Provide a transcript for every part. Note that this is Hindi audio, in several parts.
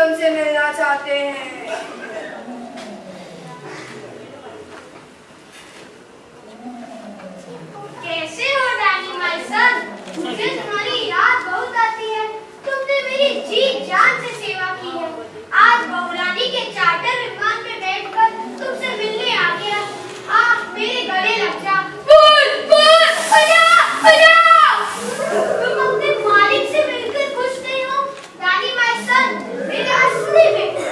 तुमसे मिलना चाहते हैं। कैसे हो डैनी माय सन? मुझे तुम्हारी याद बहुत आती है। तुमने मेरी जी जान से सेवा की है। आज बहुरानी के चार्टर विमान में बैठकर तुमसे मिलने आ गया। मेरे गले लग जा। तुम अपने मालिक से मिलकर खुश नहीं हो डैनी माय सन? मेरे असली बेटे।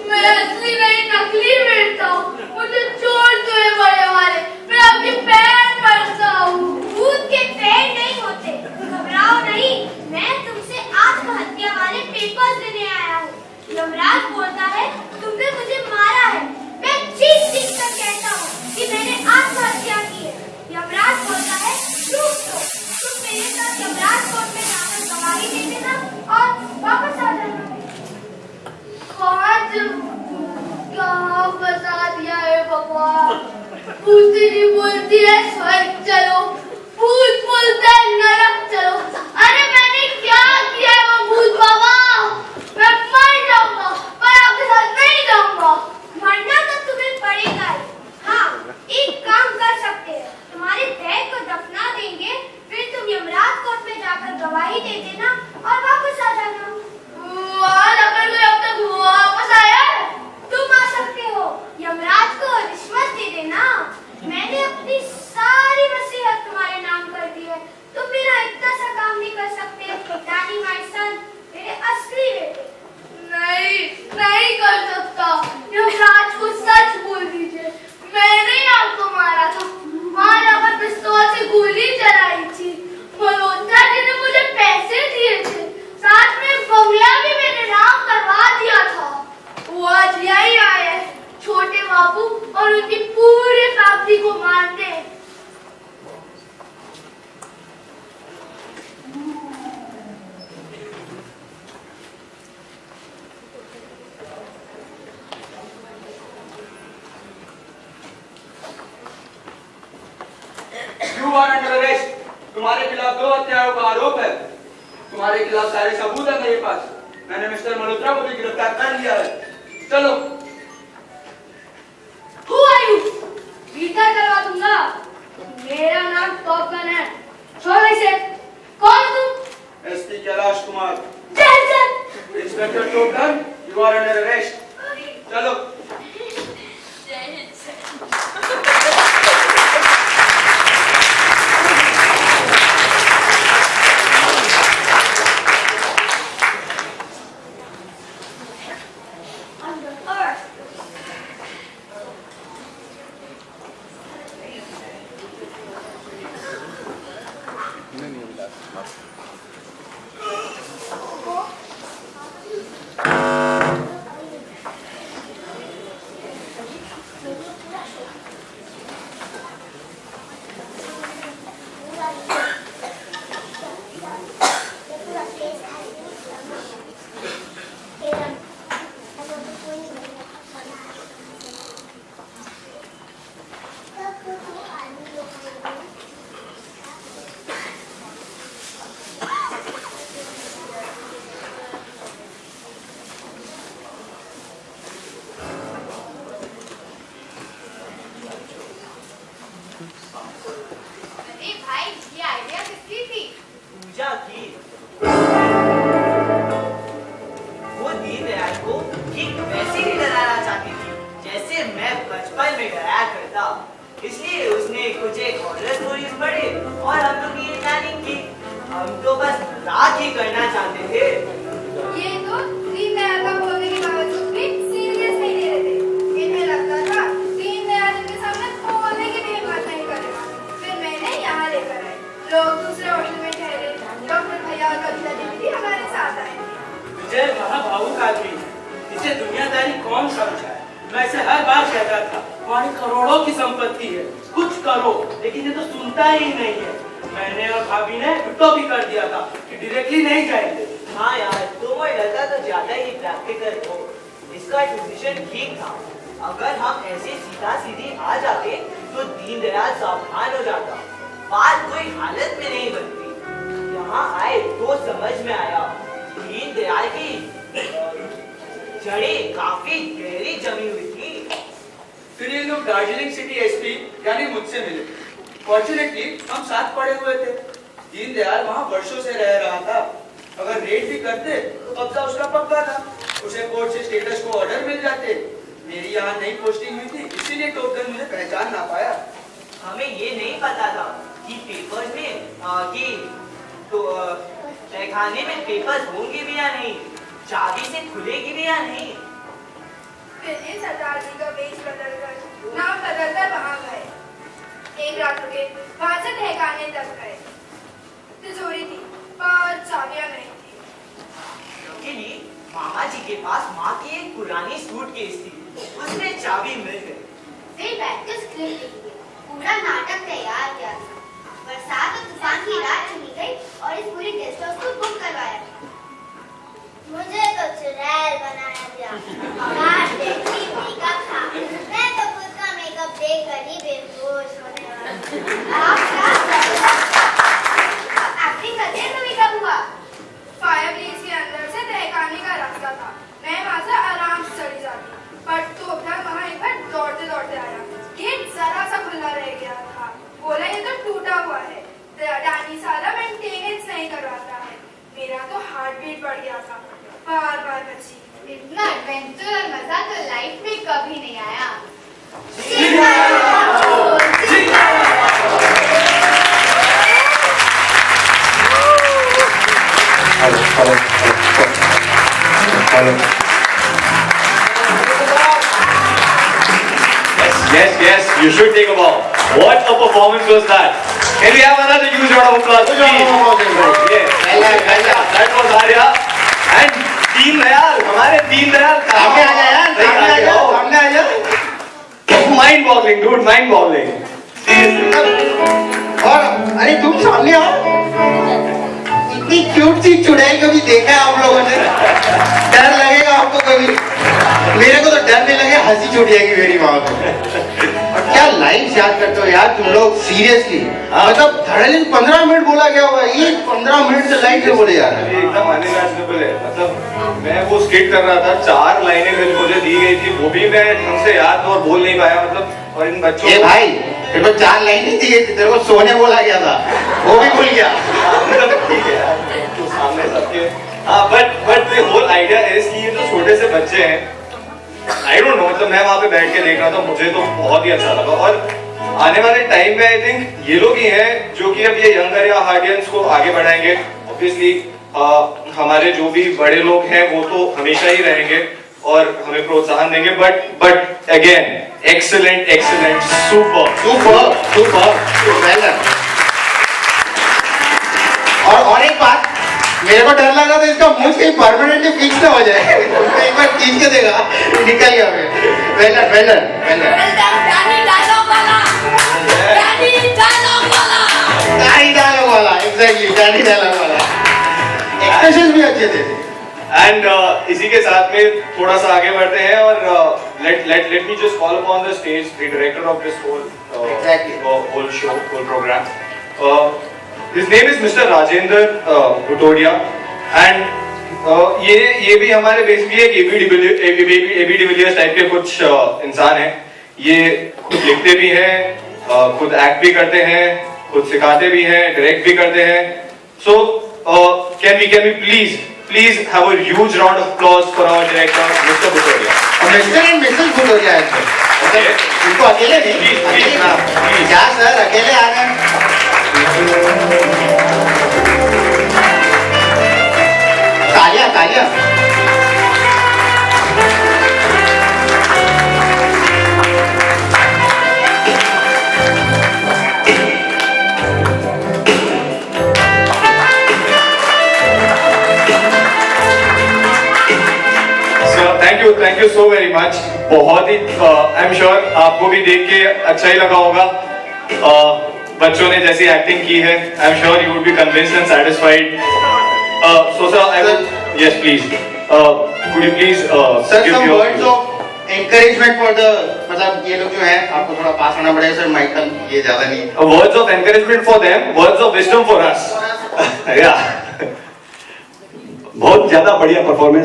मैं असली नहीं नकली बेटा हूँ। मुझे छोड़ दो ये बड़े वाले, मैं आपके पैर पड़ता हूँ। भूत के पैर नहीं होते, घबराओ नहीं। मैं तुमसे आत्महत्या वाले पेपर्स लेने आया हूँ। यमराज बोलता है तुमने मुझे मारा है। मैं चीख कर कहता हूँ कि मैंने आत्महत्या की है। यमराज बोलता है चुप तो। तुम मेरे साथ यमराज कोर्ट में जाकर गवाही दे देना और वापस आ जाना। कहाँ फंसा दिया है भगवान। भूतनी बोलती है स्वर्ग चलो, भूत बोलता है नरक चलो। अरे मैंने क्या किया है वो भूत बाबा? मैं मर जाऊंगा पर आपके साथ नहीं जाऊंगा। मरना तो तुम्हें पड़ेगा ही। हाँ, एक काम कर सकते हैं। तुम्हारे बैग को दफना देंगे, फिर तुम यमराज कोर्ट में जाकर गवाही दे देना और वापस आ जाना। आज अगर कोई अब तक वापस आया है? तुम आ सकते हो। यमराज को रिश्वत दे देना। मैंने अपनी सारी वसीयत तुम्हारे नाम कर दी है। तुम मेरा इतना सा काम नहीं कर सकते डैनी माय सन, मेरे असली बेटे। नहीं कर सकता। यमराज को सच बोल दीजिए, मैंने ही आपको मारा था। वहां जाकर पिस्तौल से गोली चलाई थी। मल्होत्रा जी ने मुझे पैसे दिए थे, साथ में बंगला भी मेरे नाम करवा दिया था। वो आज यही आए हैं छोटे बाबू और उनकी पूरी फैमिली को मारने। You are under arrest. तुम्हारे खिलाफ 2 हत्याओं का आरोप है। तुम्हारे खिलाफ सारे सबूत है मेरे पास। मैंने मिस्टर मल्होत्रा को भी गिरफ्तार कर लिया है। चलो। Who are you? रिटायर करवा दूंगा। मेरा नाम टॉप गन है। छोड़ इसे। कौन तुम? एसपी कैलाश कुमार। चल। Inspector top gun, you are under arrest. चलो। जड़ें काफी गहरी जमी हुई थी। फिर ये लोग दार्जिलिंग सिटी एसपी यानी मुझसे मिले। फॉर्चुनेटली हम साथ पड़े हुए थे। दीनदयाल वहाँ वर्षों से रह रहा था। अगर रेड भी करते तो कब्जा उसका पक्का था। उसे कोर्ट से स्टेटस को ऑर्डर मिल जाते। मेरी यहाँ नई पोस्टिंग हुई थी, इसीलिए टोकन मुझे पहचान ना पाया। हमें ये नहीं पता था कि पेपर्स में तहखाने में पेपर्स होंगे भी या नहीं, चाबी से खुलेगी भी या नहीं। फिर सरदार जी का वेश बदलकर नाम बदलकर वहाँ गए। एक रात रुके, वहाँ से तहखाने तक गए। तिजोरी थी पर चाबियां नहीं थी। लकीली मामा जी के पास माँ की एक पुरानी सूटकेस थी, उसमें चाबी मिल गई। वे बैठकर स्क्रिप्ट लिखी, पूरा नाटक तैयार किया था। बरसात और तूफान की रात चुनी गई और इस पूरे गेस्ट हाउस को बुक करवाया गया। मुझे तो चुड़ैल बनाया गया। काश देखती मेकअप था, मैं तो खुद का मेकअप देखकर ही बेहोश होने वाला। आप क्या एक्टिंग करते हुए कब हुआ? फायर प्लेस के अंदर से तहखाने का रास्ता था। मैं वहाँ से आराम से चली जाती, पर तोबला वहाँ एक बार दौड़ते दौड़ते आया। गेट जरा सा खुला रह गया था। बोला ये तो टूटा हुआ है, डैनी सारा मेंटेनेंस नहीं करवाता है। मेरा तो हार्ट बीट बढ़ गया था, बार बार बची। इतना एडवेंचर और मजा तो लाइफ में कभी नहीं आया। Yes, you should take a bow. What a performance was that? Can we have another huge round of applause, please? Yeah, that was Arya. And Deendayal, हमारे दीनदयाल सामने आ जा यार, सामने आ जा। Mind-boggling, dude, mind-boggling. Seriously. और अरे तुम सामने आओ। इतनी क्यूट सी चुड़ैल कभी देखा है आप लोगों ने? डर लगेगा आपको कभी? मेरे को तो डर नहीं लगे, हंसी छूट जाएगी मेरी माँ को। और क्या लाइन्स याद करते हो यार तुम लोग, सीरियसली। मतलब धड़ल्ले 15 मिनट बोला गया हुआ है, ये 15 मिनट से लाइन से बोले जा रहे हैं। एकदम अनइमेजिनेबल है। मतलब मैं वो स्किट कर रहा था, 4 लाइनें मुझे दी गई थी, वो भी मैं हमसे याद और बोल नहीं पाया। मतलब और इन बच्चों ये भाई तेरे को 4 लाइन नहीं दी गई थी, तेरे को सोने बोला गया था, वो भी भूल गया। ठीक है यार, तो सामने सबके but the whole idea is कि ये जो छोटे से बच्चे हैं, आई डोंट नो, मतलब मैं वहाँ पे बैठ के देख रहा था, मुझे तो बहुत ही अच्छा लगा। और आने वाले टाइम में आई थिंक ये लोग ही हैं जो कि अब ये यंगर या हार्डियंस को आगे बढ़ाएंगे। ऑब्वियसली हमारे जो भी बड़े लोग हैं वो तो हमेशा ही रहेंगे और हमें प्रोत्साहन देंगे। But again excellent, super. और एक बात, मेरे को डर लगा था इसका मुझ कहीं परमानेंटली फिक्स ना हो जाए। एक बार खींच के देगा, निकल गया फिर। वेल डायलॉग वाला, एग्जैक्टली डायलॉग वाला। एक्सप्रेशंस भी अच्छे थे। एंड इसी के साथ में थोड़ा सा आगे बढ़ते हैं और let me just call upon the stage the director of this whole show, whole program. His name is Mr. Rajendra Bhutodia and ये भी हमारे बेसिकली एक एबी डिविलियर्स टाइप के कुछ इंसान हैं। ये खुद लिखते भी हैं, खुद एक्ट भी करते हैं, खुद सिखाते भी हैं, डायरेक्ट भी करते हैं। So can we please have a huge round of applause for our director, Mr. Bhutodia. Mr. and Mrs. Bhutodia है सर। इनको अकेले नहीं, Please. क्या सर अकेले आ गए? तालियां। Thank you so very much. बहुत ही I'm sure आपको भी देख के अच्छा ही लगा होगा। बच्चों ने जैसी एक्टिंग की है, I'm sure you would be convinced and satisfied. So sir, I will, yes please. Could you please Sir, give some your words of encouragement for the, मतलब ये लोग जो हैं, आपको थोड़ा पास होना पड़ेगा सर, माइकल ये ज्यादा नहीं। words of encouragement for them, words of wisdom for us. Yeah. बहुत ज्यादा बढ़िया परफॉर्मेंस